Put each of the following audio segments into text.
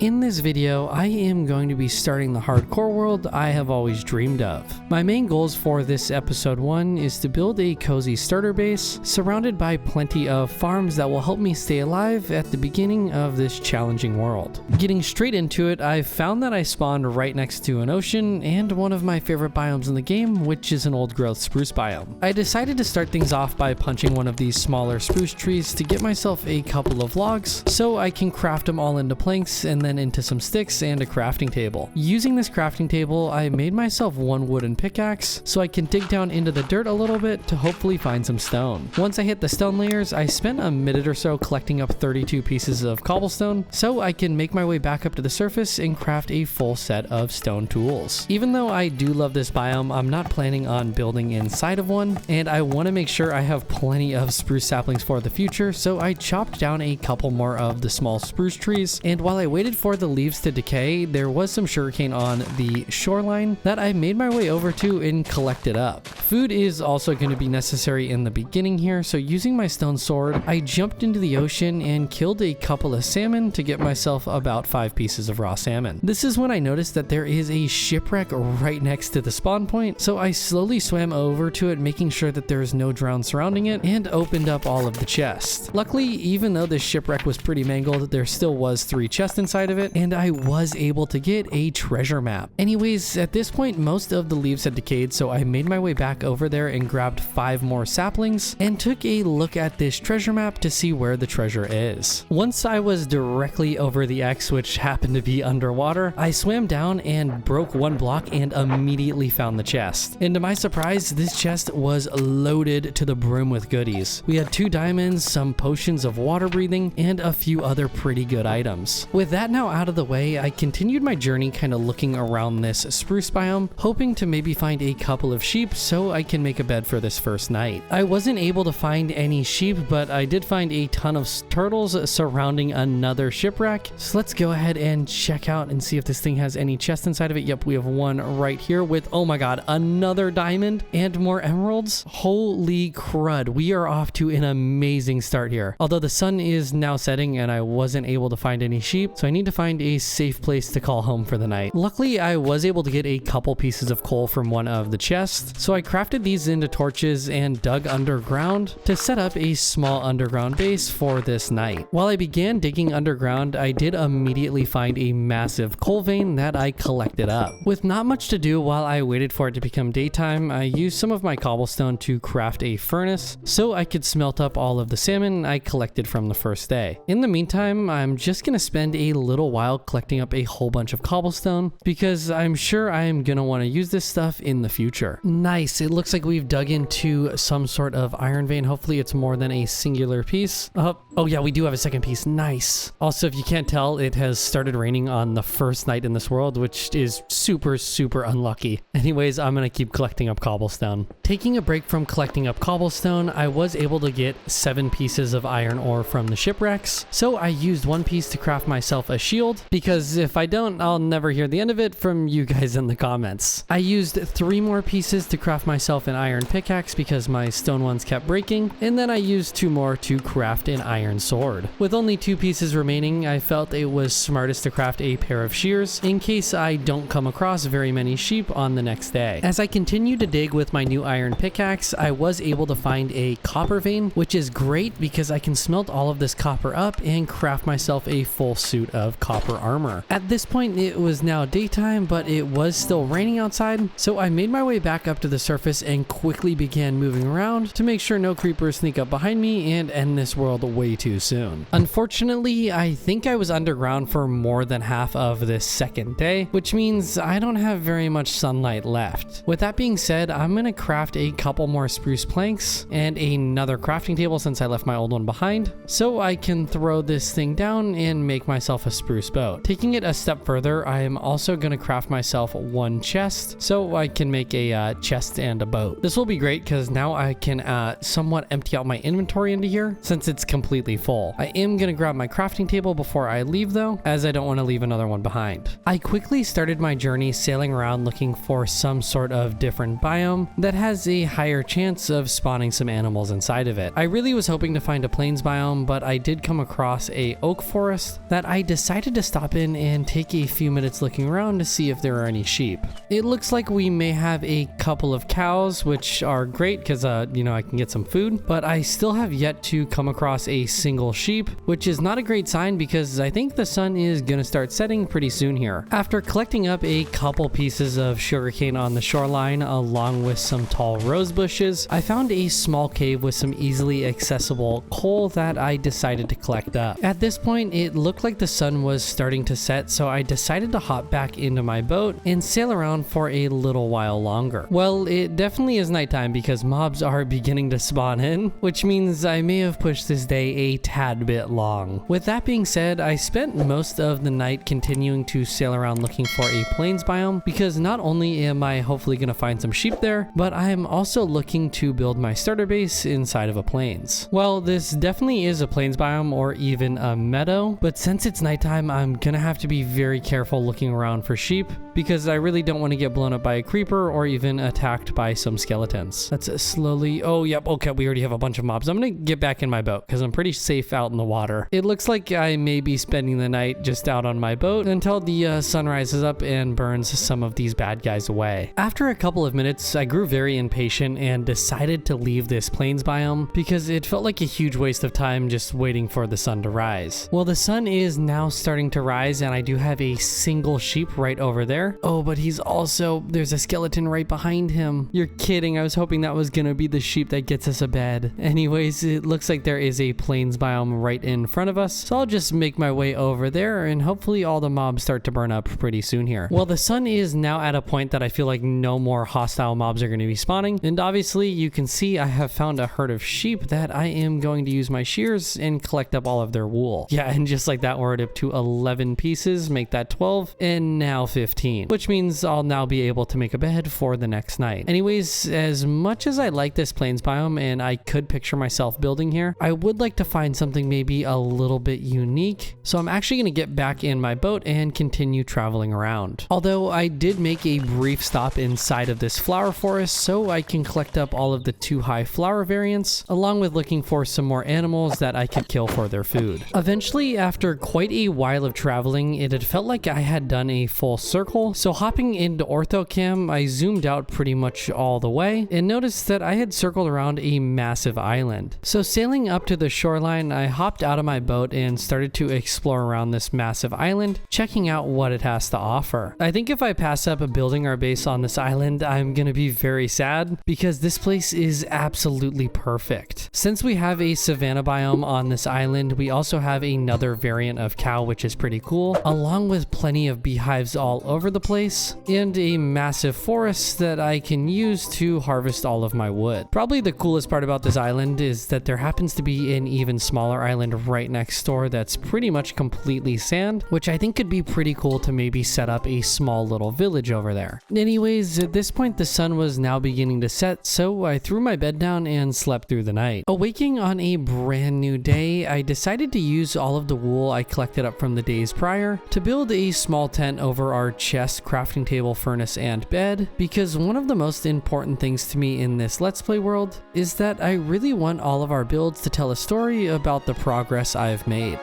In this video, I am going to be starting the hardcore world I have always dreamed of. My main goals for this episode 1 is to build a cozy starter base surrounded by plenty of farms that will help me stay alive at the beginning of this challenging world. Getting straight into it, I found that I spawned right next to an ocean and one of my favorite biomes in the game, which is an old growth spruce biome. I decided to start things off by punching one of these smaller spruce trees to get myself a couple of logs so I can craft them all into planks and then into some sticks and a crafting table. Using this crafting table, I made myself one wooden pickaxe so I can dig down into the dirt a little bit to hopefully find some stone. Once I hit the stone layers, I spent a minute or so collecting up 32 pieces of cobblestone so I can make my way back up to the surface and craft a full set of stone tools. Even though I do love this biome, I'm not planning on building inside of one, and I want to make sure I have plenty of spruce saplings for the future, so I chopped down a couple more of the small spruce trees, and while I waited for the leaves to decay, there was some sugarcane on the shoreline that I made my way over to and collected up. Food is also going to be necessary in the beginning here, so using my stone sword, I jumped into the ocean and killed a couple of salmon to get myself about 5 pieces of raw salmon. This is when I noticed that there is a shipwreck right next to the spawn point, so I slowly swam over to it, making sure that there is no drown surrounding it, and opened up all of the chests. Luckily, even though this shipwreck was pretty mangled, there still was 3 chests inside of it, and I was able to get a treasure map. Anyways, at this point, most of the leaves had decayed, so I made my way back over there and grabbed 5 more saplings and took a look at this treasure map to see where the treasure is. Once I was directly over the X, which happened to be underwater, I swam down and broke one block and immediately found the chest. And to my surprise, this chest was loaded to the brim with goodies. We had 2 diamonds, some potions of water breathing, and a few other pretty good items. With that now out of the way, I continued my journey kind of looking around this spruce biome, hoping to maybe find a couple of sheep so I can make a bed for this first night. I wasn't able to find any sheep, but I did find a ton of turtles surrounding another shipwreck. So let's go ahead and check out and see if this thing has any chests inside of it. Yep, we have one right here with, oh my god, another diamond and more emeralds. Holy crud, we are off to an amazing start here. Although the sun is now setting and I wasn't able to find any sheep, so I need to find a safe place to call home for the night. Luckily, I was able to get a couple pieces of coal from one of the chests, so I crafted these into torches and dug underground to set up a small underground base for this night. While I began digging underground, I did immediately find a massive coal vein that I collected up. With not much to do while I waited for it to become daytime, I used some of my cobblestone to craft a furnace so I could smelt up all of the salmon I collected from the first day. In the meantime, I'm just gonna spend a little while collecting up a whole bunch of cobblestone because I'm sure I am gonna want to use this stuff in the future. Nice, it looks like we've dug into some sort of iron vein. Hopefully it's more than a singular piece. Oh yeah, we do have a second piece. Nice. Also, if you can't tell, it has started raining on the first night in this world, which is super unlucky. Anyways, I'm gonna keep collecting up cobblestone. Taking a break from collecting up cobblestone, I was able to get 7 pieces of iron ore from the shipwrecks, so I used 1 piece to craft myself a shield, because if I don't, I'll never hear the end of it from you guys in the comments. I used 3 more pieces to craft myself an iron pickaxe because my stone ones kept breaking, and then I used 2 more to craft an iron sword. With only 2 pieces remaining, I felt it was smartest to craft a pair of shears in case I don't come across very many sheep on the next day. As I continued to dig with my new iron pickaxe, I was able to find a copper vein, which is great because I can smelt all of this copper up and craft myself a full suit of copper armor. At this point, it was now daytime, but it was still raining outside, so I made my way back up to the surface and quickly began moving around to make sure no creepers sneak up behind me and end this world way too soon. Unfortunately, I think I was underground for more than half of this second day, which means I don't have very much sunlight left. With that being said, I'm gonna craft a couple more spruce planks and another crafting table since I left my old one behind, so I can throw this thing down and make myself a spruce boat. Taking it a step further, I am also gonna craft myself 1 chest so I can make a chest and a boat. This will be great because now I can somewhat empty out my inventory into here since it's completely full. I am gonna grab my crafting table before I leave though, as I don't want to leave another one behind. I quickly started my journey sailing around looking for some sort of different biome that has a higher chance of spawning some animals inside of it. I really was hoping to find a plains biome, but I did come across a oak forest that I decided decided to stop in and take a few minutes looking around to see if there are any sheep. It looks like we may have a couple of cows, which are great because, I can get some food, but I still have yet to come across a single sheep, which is not a great sign because I think the sun is going to start setting pretty soon here. After collecting up a couple pieces of sugarcane on the shoreline along with some tall rose bushes, I found a small cave with some easily accessible coal that I decided to collect up. At this point, it looked like the sun was starting to set, so I decided to hop back into my boat and sail around for a little while longer. Well, it definitely is nighttime because mobs are beginning to spawn in, which means I may have pushed this day a tad bit long. With that being said, I spent most of the night continuing to sail around looking for a plains biome because not only am I hopefully going to find some sheep there, but I am also looking to build my starter base inside of a plains. Well, this definitely is a plains biome or even a meadow, but since it's nighttime, I'm gonna have to be very careful looking around for sheep because I really don't want to get blown up by a creeper or even attacked by some skeletons. Let's slowly, oh yep, okay, we already have a bunch of mobs. I'm gonna get back in my boat because I'm pretty safe out in the water. It looks like I may be spending the night just out on my boat until the sun rises up and burns some of these bad guys away. After a couple of minutes, I grew very impatient and decided to leave this plains biome because it felt like a huge waste of time just waiting for the sun to rise. Well, the sun is now starting to rise and I do have a single sheep right over there. Oh, but there's a skeleton right behind him. You're kidding. I was hoping that was gonna be the sheep that gets us a bed. Anyways, it looks like there is a plains biome right in front of us, so I'll just make my way over there and hopefully all the mobs start to burn up pretty soon here. Well, the sun is now at a point that I feel like no more hostile mobs are going to be spawning, and obviously you can see I have found a herd of sheep that I am going to use my shears and collect up all of their wool. Yeah, and just like that, we're up to 11 pieces, make that 12, and now 15, which means I'll now be able to make a bed for the next night. Anyways, as much as I like this plains biome and I could picture myself building here, I would like to find something maybe a little bit unique, so I'm actually going to get back in my boat and continue traveling around. Although I did make a brief stop inside of this flower forest so I can collect up all of the 2 high flower variants, along with looking for some more animals that I could kill for their food. Eventually, after quite a while of traveling, it had felt like I had done a full circle, so hopping into orthocam, I zoomed out pretty much all the way and noticed that I had circled around a massive island. So sailing up to the shoreline, I hopped out of my boat and started to explore around this massive island, checking out what it has to offer. I think if I pass up building our base on this island, I'm gonna be very sad because this place is absolutely perfect. Since we have a savanna biome on this island, we also have another variant of cow, which is pretty cool, along with plenty of beehives all over the place and a massive forest that I can use to harvest all of my wood. Probably the coolest part about this island is that there happens to be an even smaller island right next door that's pretty much completely sand, which I think could be pretty cool to maybe set up a small little village over there. Anyways, at this point the sun was now beginning to set, so I threw my bed down and slept through the night. Awaking on a brand new day, I decided to use all of the wool I collected up from the days prior to build a small tent over our chest, crafting table, furnace, and bed, because one of the most important things to me in this Let's Play world is that I really want all of our builds to tell a story about the progress I've made.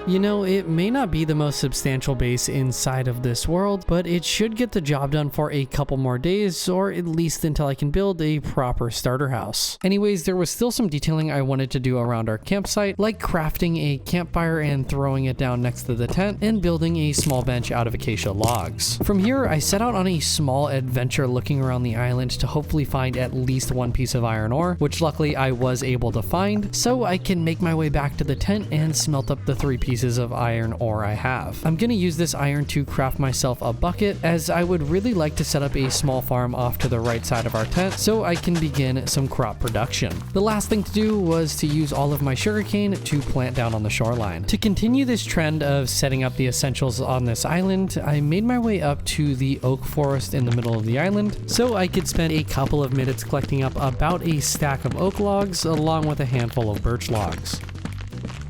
You know, it may not be the most substantial base inside of this world, but it should get the job done for a couple more days, or at least until I can build a proper starter house. Anyways, there was still some detailing I wanted to do around our campsite, like crafting a campfire and throwing it down next to the tent, and building a small bench out of acacia logs. From here, I set out on a small adventure looking around the island to hopefully find at least 1 piece of iron ore, which luckily I was able to find, so I can make my way back to the tent and smelt up the 3 pieces of iron ore I have. I'm gonna use this iron to craft myself a bucket, as I would really like to set up a small farm off to the right side of our tent so I can begin some crop production. The last thing to do was to use all of my sugarcane to plant down on the shoreline. To continue this trend of setting up the essentials on this island, I made my way up to the oak forest in the middle of the island so I could spend a couple of minutes collecting up about a stack of oak logs along with a handful of birch logs.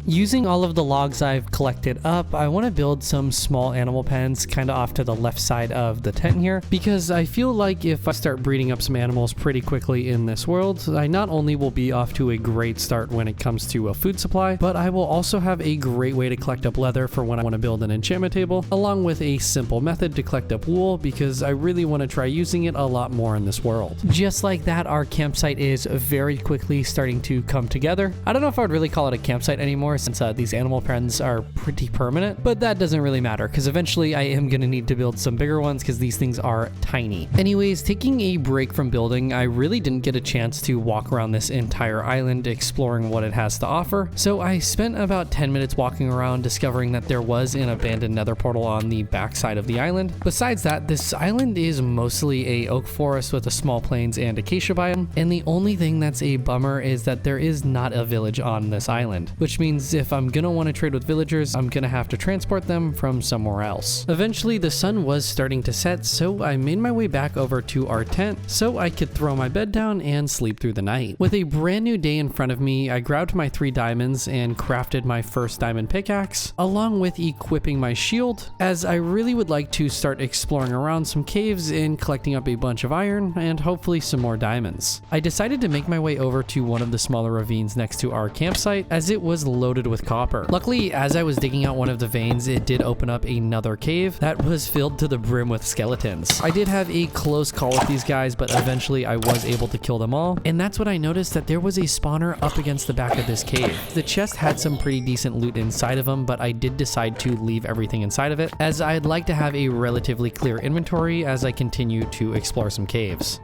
Using all of the logs I've collected up, I want to build some small animal pens kind of off to the left side of the tent here, because I feel like if I start breeding up some animals pretty quickly in this world, I not only will be off to a great start when it comes to a food supply, but I will also have a great way to collect up leather for when I want to build an enchantment table, along with a simple method to collect up wool, because I really want to try using it a lot more in this world. Just like that, our campsite is very quickly starting to come together. I don't know if I would really call it a campsite anymore, since these animal pens are pretty permanent, but that doesn't really matter because eventually I am going to need to build some bigger ones because these things are tiny. Anyways, taking a break from building, I really didn't get a chance to walk around this entire island exploring what it has to offer, so I spent about 10 minutes walking around discovering that there was an abandoned nether portal on the back side of the island. Besides that, this island is mostly a oak forest with a small plains and acacia biome, and the only thing that's a bummer is that there is not a village on this island, which means if I'm gonna want to trade with villagers, I'm gonna have to transport them from somewhere else. Eventually, the sun was starting to set, so I made my way back over to our tent so I could throw my bed down and sleep through the night. With a brand new day in front of me, I grabbed my 3 diamonds and crafted my first diamond pickaxe, along with equipping my shield, as I really would like to start exploring around some caves and collecting up a bunch of iron and hopefully some more diamonds. I decided to make my way over to one of the smaller ravines next to our campsite, as it was loaded with copper. Luckily, as I was digging out one of the veins, it did open up another cave that was filled to the brim with skeletons. I did have a close call with these guys, but eventually I was able to kill them all, and that's when I noticed that there was a spawner up against the back of this cave. The chest had some pretty decent loot inside of them, but I did decide to leave everything inside of it, as I'd like to have a relatively clear inventory as I continue to explore some caves.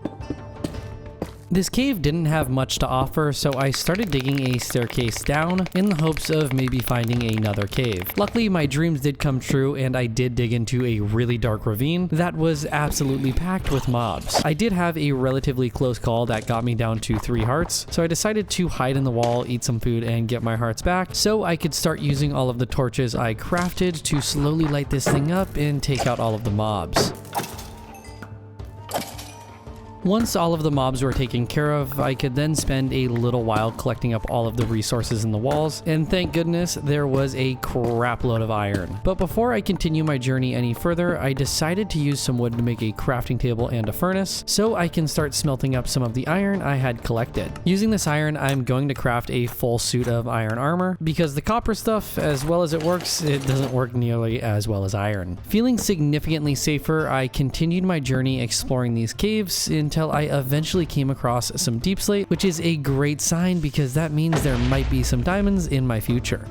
This cave didn't have much to offer, so I started digging a staircase down in the hopes of maybe finding another cave. Luckily, my dreams did come true, and I did dig into a really dark ravine that was absolutely packed with mobs. I did have a relatively close call that got me down to 3 hearts, so I decided to hide in the wall, eat some food, and get my hearts back so I could start using all of the torches I crafted to slowly light this thing up and take out all of the mobs. Once all of the mobs were taken care of, I could then spend a little while collecting up all of the resources in the walls, and thank goodness there was a crap load of iron. But before I continue my journey any further, I decided to use some wood to make a crafting table and a furnace, so I can start smelting up some of the iron I had collected. Using this iron, I'm going to craft a full suit of iron armor, because the copper stuff, as well as it works, it doesn't work nearly as well as iron. Feeling significantly safer, I continued my journey exploring these caves until I eventually came across some deep slate, which is a great sign because that means there might be some diamonds in my future.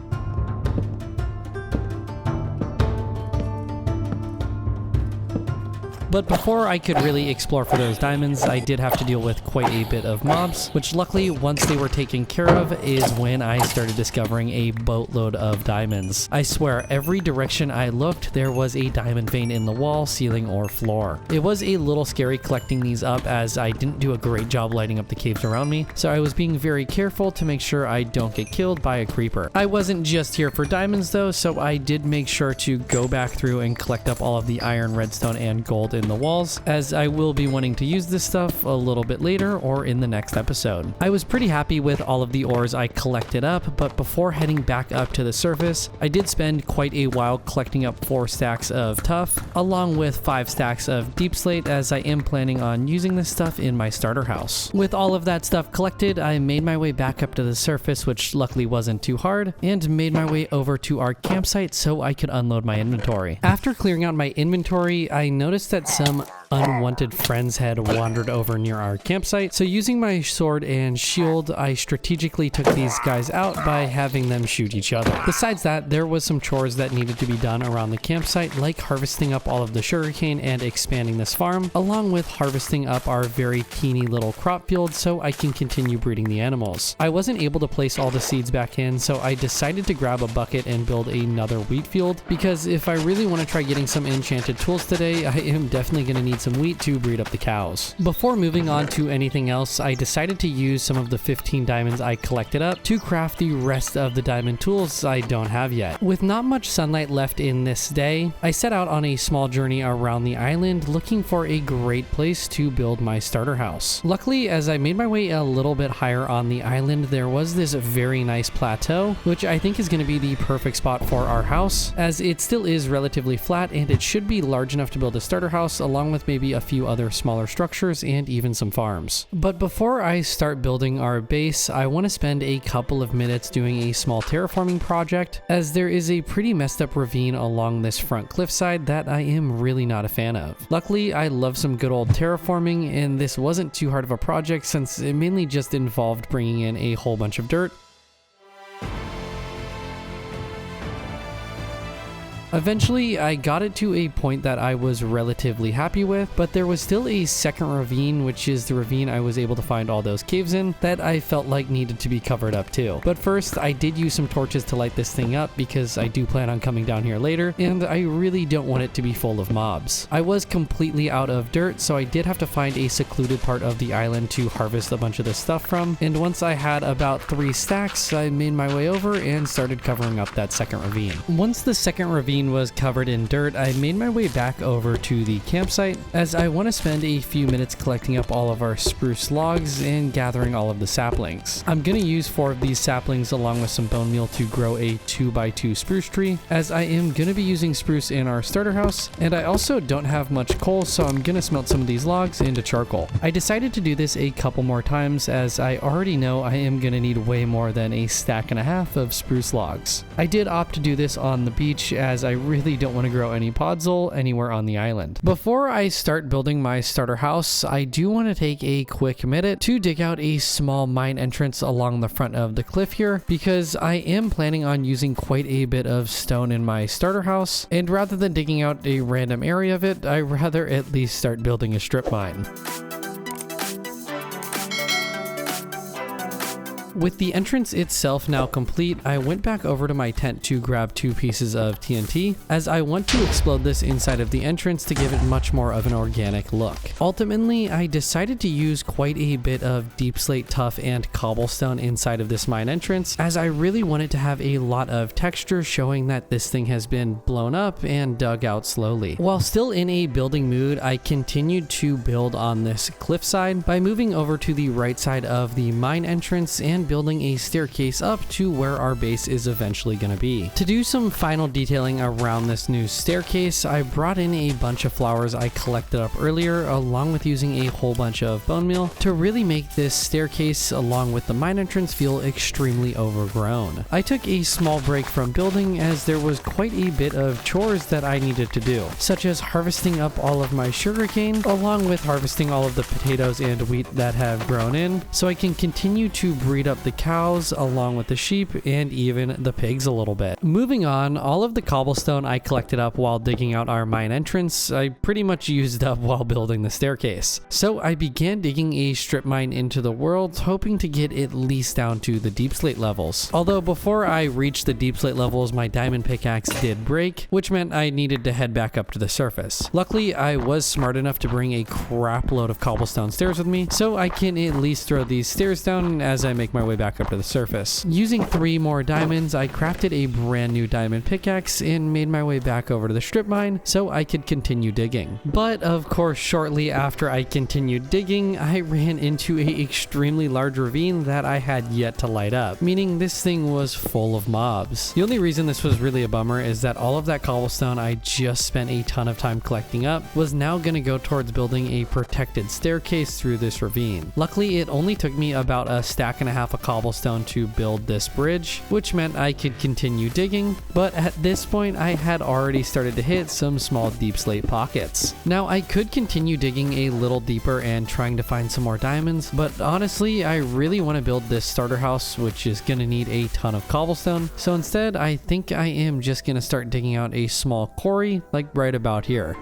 But before I could really explore for those diamonds, I did have to deal with quite a bit of mobs, which luckily, once they were taken care of, is when I started discovering a boatload of diamonds. I swear, every direction I looked, there was a diamond vein in the wall, ceiling, or floor. It was a little scary collecting these up as I didn't do a great job lighting up the caves around me, so I was being very careful to make sure I don't get killed by a creeper. I wasn't just here for diamonds though, so I did make sure to go back through and collect up all of the iron, redstone, and gold in the walls, as I will be wanting to use this stuff a little bit later or in the next episode. I was pretty happy with all of the ores I collected up, but before heading back up to the surface, I did spend quite a while collecting up 4 stacks of tuff, along with 5 stacks of deep slate, as I am planning on using this stuff in my starter house. With all of that stuff collected, I made my way back up to the surface, which luckily wasn't too hard, and made my way over to our campsite so I could unload my inventory. After clearing out my inventory, I noticed that some unwanted friends had wandered over near our campsite, so using my sword and shield, I strategically took these guys out by having them shoot each other. Besides that, there was some chores that needed to be done around the campsite, like harvesting up all of the sugarcane and expanding this farm, along with harvesting up our very teeny little crop field so I can continue breeding the animals. I wasn't able to place all the seeds back in, so I decided to grab a bucket and build another wheat field, because if I really want to try getting some enchanted tools today, I am definitely going to need need some wheat to breed up the cows. Before moving on to anything else, I decided to use some of the 15 diamonds I collected up to craft the rest of the diamond tools I don't have yet. With not much sunlight left in this day, I set out on a small journey around the island looking for a great place to build my starter house. Luckily, as I made my way a little bit higher on the island, there was this very nice plateau, which I think is going to be the perfect spot for our house, as it still is relatively flat and it should be large enough to build a starter house along with maybe a few other smaller structures and even some farms. But before I start building our base, I want to spend a couple of minutes doing a small terraforming project, as there is a pretty messed up ravine along this front cliffside that I am really not a fan of. Luckily, I love some good old terraforming, and this wasn't too hard of a project since it mainly just involved bringing in a whole bunch of dirt. Eventually, I got it to a point that I was relatively happy with, but there was still a second ravine, which is the ravine I was able to find all those caves in, that I felt like needed to be covered up too. But first, I did use some torches to light this thing up because I do plan on coming down here later, and I really don't want it to be full of mobs. I was completely out of dirt, so I did have to find a secluded part of the island to harvest a bunch of this stuff from, and once I had about 3 stacks, I made my way over and started covering up that second ravine. Once the second ravine was covered in dirt, I made my way back over to the campsite, as I want to spend a few minutes collecting up all of our spruce logs and gathering all of the saplings. I'm going to use 4 of these saplings along with some bone meal to grow a 2x2 spruce tree, as I am going to be using spruce in our starter house, and I also don't have much coal, so I'm going to smelt some of these logs into charcoal. I decided to do this a couple more times, as I already know I am going to need way more than a stack and a half of spruce logs. I did opt to do this on the beach, as I really don't want to grow any podzol anywhere on the island. Before I start building my starter house, I do want to take a quick minute to dig out a small mine entrance along the front of the cliff here, because I am planning on using quite a bit of stone in my starter house, and rather than digging out a random area of it, I'd rather at least start building a strip mine. With the entrance itself now complete, I went back over to my tent to grab 2 pieces of TNT, as I want to explode this inside of the entrance to give it much more of an organic look. Ultimately, I decided to use quite a bit of deep slate tuff and cobblestone inside of this mine entrance, as I really wanted to have a lot of texture showing that this thing has been blown up and dug out slowly. While still in a building mood, I continued to build on this cliffside by moving over to the right side of the mine entrance and building a staircase up to where our base is eventually going to be. To do some final detailing around this new staircase, I brought in a bunch of flowers I collected up earlier, along with using a whole bunch of bone meal to really make this staircase along with the mine entrance feel extremely overgrown. I took a small break from building, as there was quite a bit of chores that I needed to do, such as harvesting up all of my sugarcane, along with harvesting all of the potatoes and wheat that have grown in, so I can continue to breed up the cows along with the sheep and even the pigs a little bit. Moving on, all of the cobblestone I collected up while digging out our mine entrance, I pretty much used up while building the staircase. So I began digging a strip mine into the world, hoping to get at least down to the deep slate levels. Although before I reached the deep slate levels, my diamond pickaxe did break, which meant I needed to head back up to the surface. Luckily, I was smart enough to bring a crap load of cobblestone stairs with me, so I can at least throw these stairs down as I make my way back up to the surface. Using 3 more diamonds, I crafted a brand new diamond pickaxe and made my way back over to the strip mine so I could continue digging. But of course, shortly after I continued digging, I ran into an extremely large ravine that I had yet to light up, meaning this thing was full of mobs. The only reason this was really a bummer is that all of that cobblestone I just spent a ton of time collecting up was now going to go towards building a protected staircase through this ravine. Luckily, it only took me about a stack and a half of cobblestone to build this bridge, which meant I could continue digging, but at this point I had already started to hit some small deep slate pockets. Now I could continue digging a little deeper and trying to find some more diamonds, but honestly I really want to build this starter house, which is going to need a ton of cobblestone, so instead I think I am just going to start digging out a small quarry like right about here.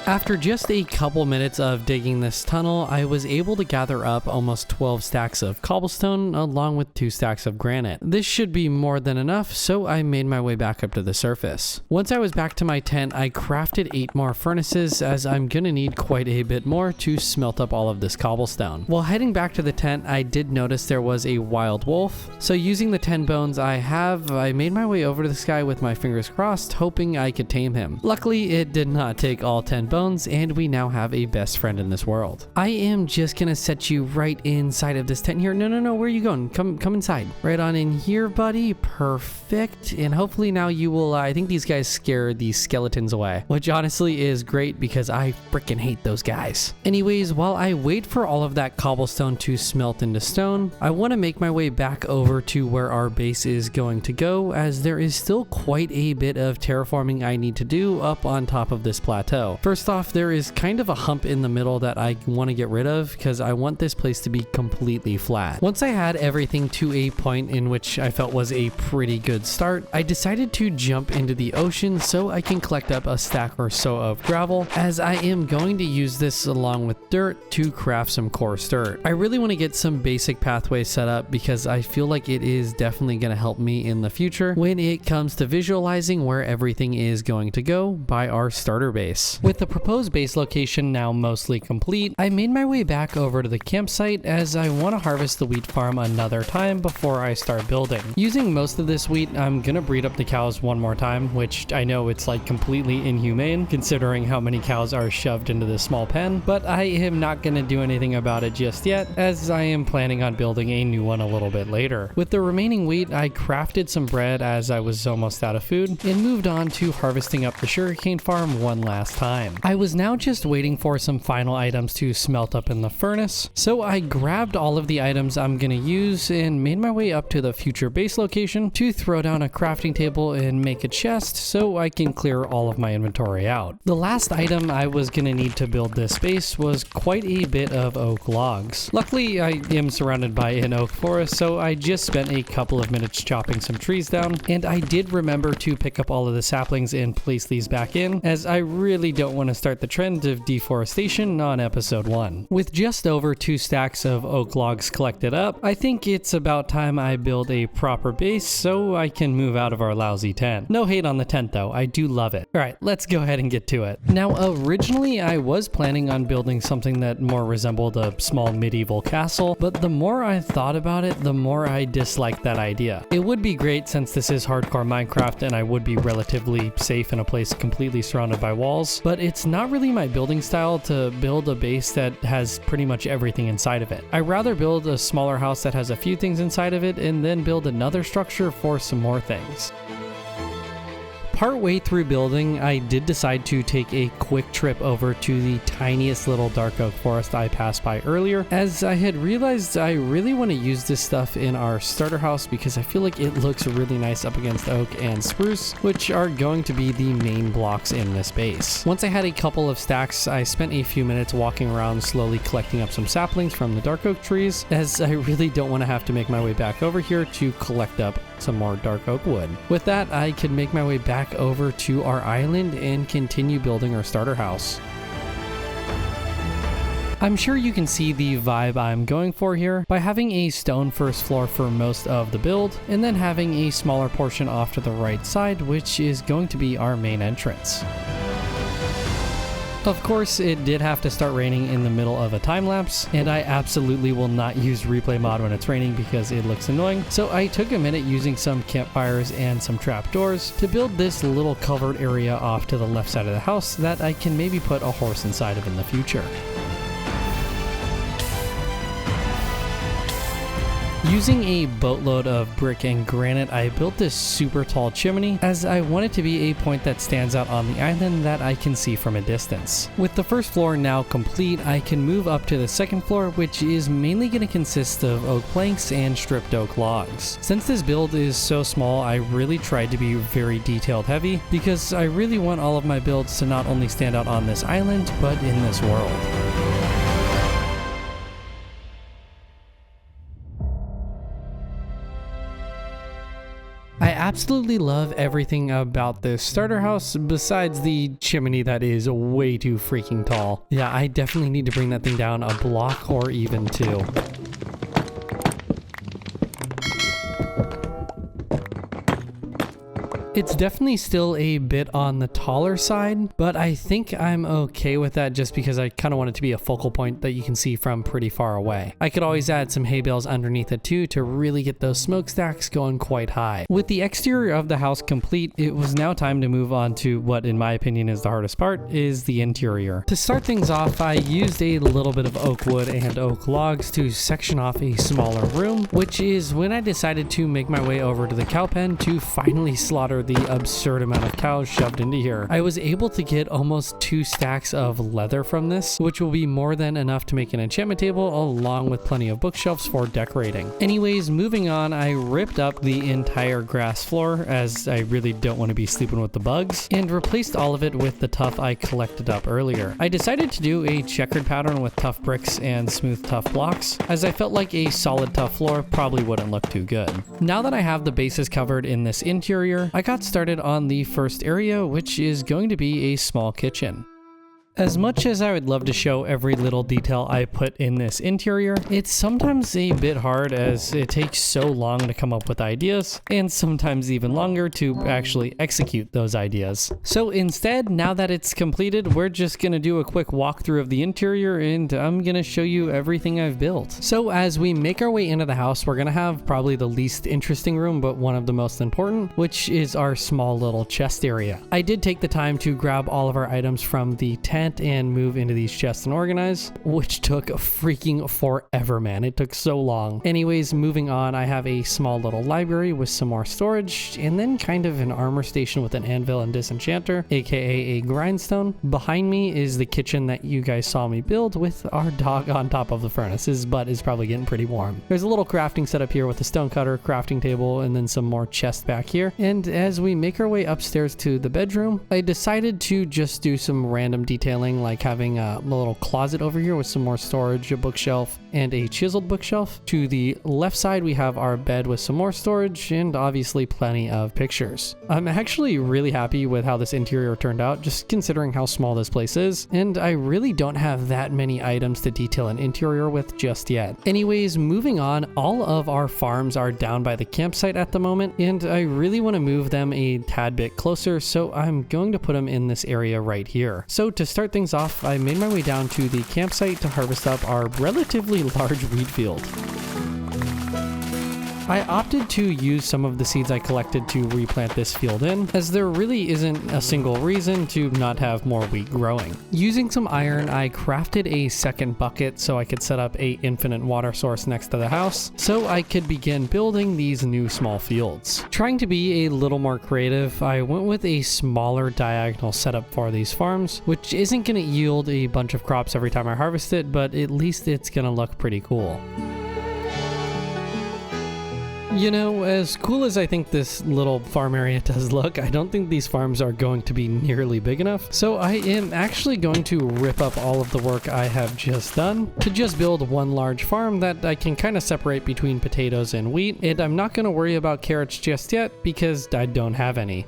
After just a couple minutes of digging this tunnel, I was able to gather up almost 12 stacks of cobblestone along with 2 stacks of granite. This should be more than enough, so I made my way back up to the surface. Once I was back to my tent, I crafted 8 more furnaces, as I'm gonna need quite a bit more to smelt up all of this cobblestone. While heading back to the tent, I did notice there was a wild wolf, so using the 10 bones I made my way over to this guy with my fingers crossed, hoping I could tame him. Luckily, it did not take all 10 bones, and we now have a best friend in this world. I am just gonna set you right inside of this tent here. No, where are you going? Come inside. Right on in here, buddy. Perfect. And hopefully now you will, I think these guys scare these skeletons away, which honestly is great because I freaking hate those guys. Anyways, while I wait for all of that cobblestone to smelt into stone, I want to make my way back over to where our base is going to go, as there is still quite a bit of terraforming I need to do up on top of this plateau. First off, there is kind of a hump in the middle that I want to get rid of because I want this place to be completely flat. Once I had everything to a point in which I felt was a pretty good start, I decided to jump into the ocean so I can collect up a stack or so of gravel, as I am going to use this along with dirt to craft some coarse dirt. I really want to get some basic pathways set up because I feel like it is definitely going to help me in the future when it comes to visualizing where everything is going to go by our starter base. With the proposed base location now mostly complete, I made my way back over to the campsite as I want to harvest the wheat farm another time before I start building. Using most of this wheat, I'm gonna breed up the cows one more time, which I know it's like completely inhumane considering how many cows are shoved into this small pen, but I am not gonna do anything about it just yet, as I am planning on building a new one a little bit later. With the remaining wheat, I crafted some bread as I was almost out of food and moved on to harvesting up the sugarcane farm one last time. I was now just waiting for some final items to smelt up in the furnace, so I grabbed all of the items I'm gonna use and made my way up to the future base location to throw down a crafting table and make a chest so I can clear all of my inventory out. The last item I was gonna need to build this base was quite a bit of oak logs. Luckily, I am surrounded by an oak forest, so I just spent a couple of minutes chopping some trees down, and I did remember to pick up all of the saplings and place these back in, as I really don't want to start the trend of deforestation on episode 1. With just over 2 stacks of oak logs collected up, I think it's about time I build a proper base so I can move out of our lousy tent. No hate on the tent though, I do love it. Alright, let's go ahead and get to it. Now originally I was planning on building something that more resembled a small medieval castle, but the more I thought about it, the more I disliked that idea. It would be great since this is hardcore Minecraft and I would be relatively safe in a place completely surrounded by walls, but it's not really my building style to build a base that has pretty much everything inside of it. I'd rather build a smaller house that has a few things inside of it and then build another structure for some more things. Partway through building, I did decide to take a quick trip over to the tiniest little dark oak forest I passed by earlier, as I had realized I really want to use this stuff in our starter house because I feel like it looks really nice up against oak and spruce, which are going to be the main blocks in this base. Once I had a couple of stacks, I spent a few minutes walking around slowly collecting up some saplings from the dark oak trees, as I really don't want to have to make my way back over here to collect up some more dark oak wood. With that, I could make my way back over to our island and continue building our starter house. I'm sure you can see the vibe I'm going for here by having a stone first floor for most of the build and then having a smaller portion off to the right side, which is going to be our main entrance. Of course, it did have to start raining in the middle of a time lapse, and I absolutely will not use replay mod when it's raining because it looks annoying. So I took a minute using some campfires and some trapdoors to build this little covered area off to the left side of the house that I can maybe put a horse inside of in the future. Using a boatload of brick and granite, I built this super tall chimney as I want it to be a point that stands out on the island that I can see from a distance. With the first floor now complete, I can move up to the second floor, which is mainly going to consist of oak planks and stripped oak logs. Since this build is so small, I really tried to be very detailed heavy because I really want all of my builds to not only stand out on this island, but in this world. I absolutely love everything about this starter house besides the chimney that is way too freaking tall. Yeah, I definitely need to bring that thing down a block or even two. It's definitely still a bit on the taller side, but I think I'm okay with that just because I kind of want it to be a focal point that you can see from pretty far away. I could always add some hay bales underneath it too to really get those smokestacks going quite high. With the exterior of the house complete, it was now time to move on to what in my opinion is the hardest part, is the interior. To start things off, I used a little bit of oak wood and oak logs to section off a smaller room, which is when I decided to make my way over to the cow pen to finally slaughter the absurd amount of cows shoved into here. I was able to get almost 2 stacks of leather from this, which will be more than enough to make an enchantment table along with plenty of bookshelves for decorating. Anyways, moving on, I ripped up the entire grass floor as I really don't want to be sleeping with the bugs and replaced all of it with the tuff I collected up earlier. I decided to do a checkered pattern with tough bricks and smooth tough blocks as I felt like a solid tough floor probably wouldn't look too good. Now that I have the bases covered in this interior, I got started on the first area, which is going to be a small kitchen. As much as I would love to show every little detail I put in this interior, it's sometimes a bit hard as it takes so long to come up with ideas, and sometimes even longer to actually execute those ideas. So instead, now that it's completed, we're just gonna do a quick walkthrough of the interior and I'm gonna show you everything I've built. So as we make our way into the house, we're gonna have probably the least interesting room, but one of the most important, which is our small little chest area. I did take the time to grab all of our items from the tent and move into these chests and organize, which took freaking forever, man. It took so long. Anyways, moving on, I have a small little library with some more storage and then kind of an armor station with an anvil and disenchanter, aka a grindstone. Behind me is the kitchen that you guys saw me build with our dog on top of the furnace. His butt is probably getting pretty warm. There's a little crafting setup here with a stone cutter, crafting table, and then some more chests back here. And as we make our way upstairs to the bedroom, I decided to just do some random detailing, like having a little closet over here with some more storage, a bookshelf, and a chiseled bookshelf. To the left side, we have our bed with some more storage and obviously plenty of pictures. I'm actually really happy with how this interior turned out, just considering how small this place is, and I really don't have that many items to detail an interior with just yet. Anyways, moving on, all of our farms are down by the campsite at the moment, and I really want to move them a tad bit closer, so I'm going to put them in this area right here. So to start things off, I made my way down to the campsite to harvest up our relatively large wheat field. I opted to use some of the seeds I collected to replant this field in, as there really isn't a single reason to not have more wheat growing. Using some iron, I crafted a second bucket so I could set up an infinite water source next to the house, so I could begin building these new small fields. Trying to be a little more creative, I went with a smaller diagonal setup for these farms, which isn't going to yield a bunch of crops every time I harvest it, but at least it's going to look pretty cool. You know, as cool as I think this little farm area does look, I don't think these farms are going to be nearly big enough. So I am actually going to rip up all of the work I have just done to just build one large farm that I can kind of separate between potatoes and wheat. And I'm not going to worry about carrots just yet because I don't have any.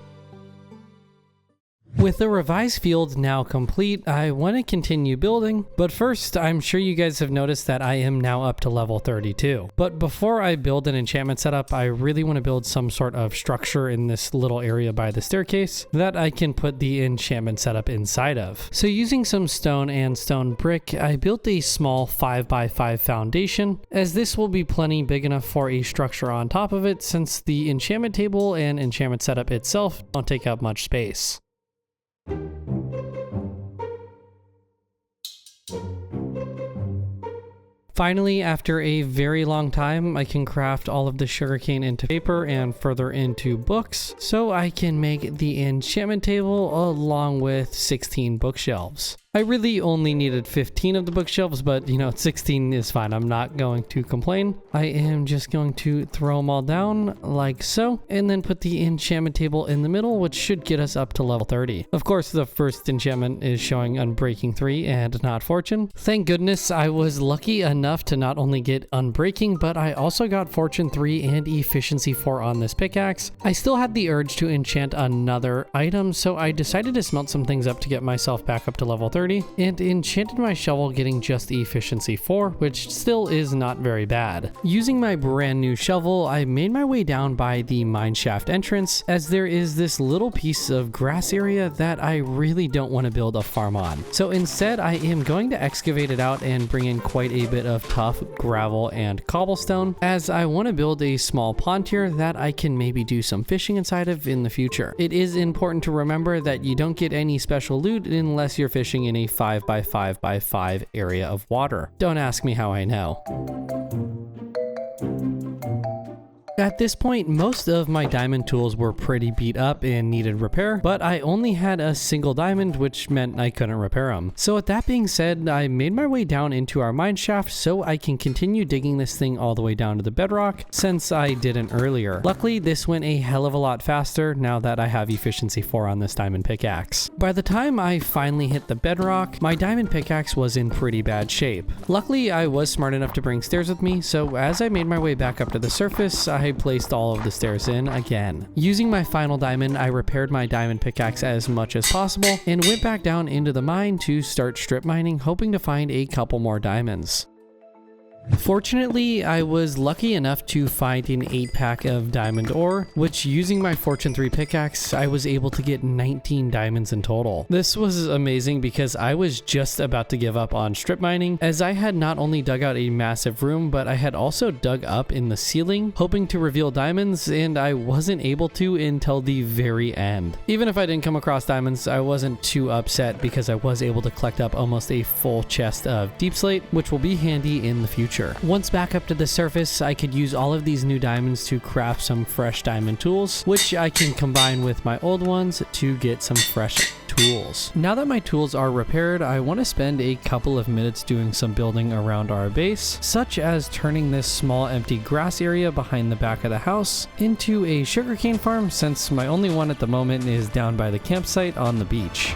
With the revised field now complete, I want to continue building, but first, I'm sure you guys have noticed that I am now up to level 32. But before I build an enchantment setup, I really want to build some sort of structure in this little area by the staircase that I can put the enchantment setup inside of. So using some stone and stone brick, I built a small 5x5 foundation, as this will be plenty big enough for a structure on top of it since the enchantment table and enchantment setup itself don't take up much space. Finally, after a very long time, I can craft all of the sugarcane into paper and further into books, so I can make the enchantment table along with 16 bookshelves. I really only needed 15 of the bookshelves, but 16 is fine. I'm not going to complain. I am just going to throw them all down like so, and then put the enchantment table in the middle, which should get us up to level 30. Of course, the first enchantment is showing Unbreaking 3 and not Fortune. Thank goodness I was lucky enough to not only get Unbreaking, but I also got Fortune 3 and Efficiency 4 on this pickaxe. I still had the urge to enchant another item, so I decided to smelt some things up to get myself back up to level 30. And enchanted my shovel getting just Efficiency 4, which still is not very bad. Using my brand new shovel, I made my way down by the mineshaft entrance, as there is this little piece of grass area that I really don't want to build a farm on. So instead, I am going to excavate it out and bring in quite a bit of tough gravel and cobblestone, as I want to build a small pond here that I can maybe do some fishing inside of in the future. It is important to remember that you don't get any special loot unless you're fishing in a 5x5x5 area of water. Don't ask me how I know. At this point, most of my diamond tools were pretty beat up and needed repair, but I only had a single diamond, which meant I couldn't repair them. So with that being said, I made my way down into our mine shaft so I can continue digging this thing all the way down to the bedrock, since I didn't earlier. Luckily, this went a hell of a lot faster now that I have Efficiency 4 on this diamond pickaxe. By the time I finally hit the bedrock, my diamond pickaxe was in pretty bad shape. Luckily, I was smart enough to bring stairs with me, so as I made my way back up to the surface, I placed all of the stairs in again. Using my final diamond, I repaired my diamond pickaxe as much as possible and went back down into the mine to start strip mining, hoping to find a couple more diamonds. Fortunately, I was lucky enough to find an 8-pack of diamond ore, which using my Fortune 3 pickaxe, I was able to get 19 diamonds in total. This was amazing because I was just about to give up on strip mining, as I had not only dug out a massive room, but I had also dug up in the ceiling, hoping to reveal diamonds, and I wasn't able to until the very end. Even if I didn't come across diamonds, I wasn't too upset because I was able to collect up almost a full chest of deep slate, which will be handy in the future. Once back up to the surface, I could use all of these new diamonds to craft some fresh diamond tools, which I can combine with my old ones to get some fresh tools. Now that my tools are repaired, I want to spend a couple of minutes doing some building around our base, such as turning this small empty grass area behind the back of the house into a sugarcane farm, since my only one at the moment is down by the campsite on the beach.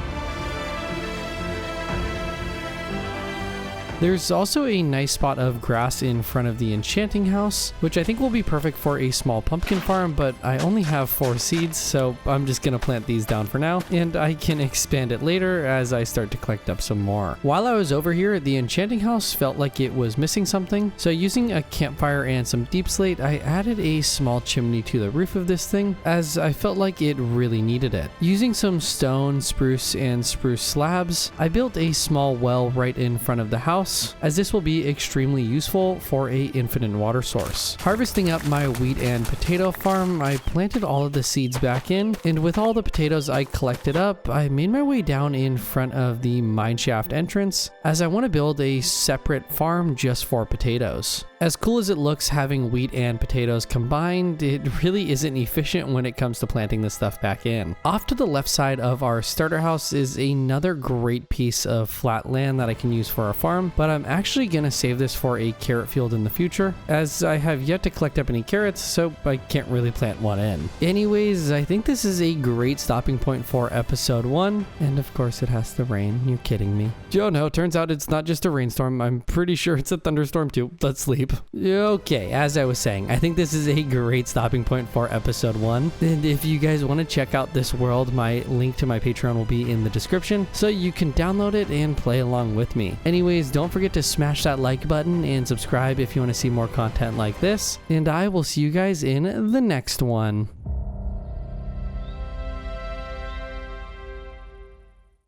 There's also a nice spot of grass in front of the enchanting house, which I think will be perfect for a small pumpkin farm, but I only have 4 seeds, so I'm just gonna plant these down for now, and I can expand it later as I start to collect up some more. While I was over here, the enchanting house felt like it was missing something, so using a campfire and some deep slate, I added a small chimney to the roof of this thing, as I felt like it really needed it. Using some stone, spruce, and spruce slabs, I built a small well right in front of the house, as this will be extremely useful for a infinite water source. Harvesting up my wheat and potato farm, I planted all of the seeds back in, and with all the potatoes I collected up, I made my way down in front of the mineshaft entrance, as I want to build a separate farm just for potatoes. As cool as it looks having wheat and potatoes combined, it really isn't efficient when it comes to planting this stuff back in. Off to the left side of our starter house is another great piece of flat land that I can use for a farm, but I'm actually gonna save this for a carrot field in the future, as I have yet to collect up any carrots, so I can't really plant one in. Anyways, I think this is a great stopping point for episode 1, and of course it has to rain. You're kidding me. Oh no, turns out it's not just a rainstorm. I'm pretty sure it's a thunderstorm too. Let's sleep. Okay, as I was saying, I think this is a great stopping point for episode 1, and if you guys want to check out this world, my link to my Patreon will be in the description, so you can download it and play along with me. Anyways, don't forget to smash that like button and subscribe if you want to see more content like this, and I will see you guys in the next one.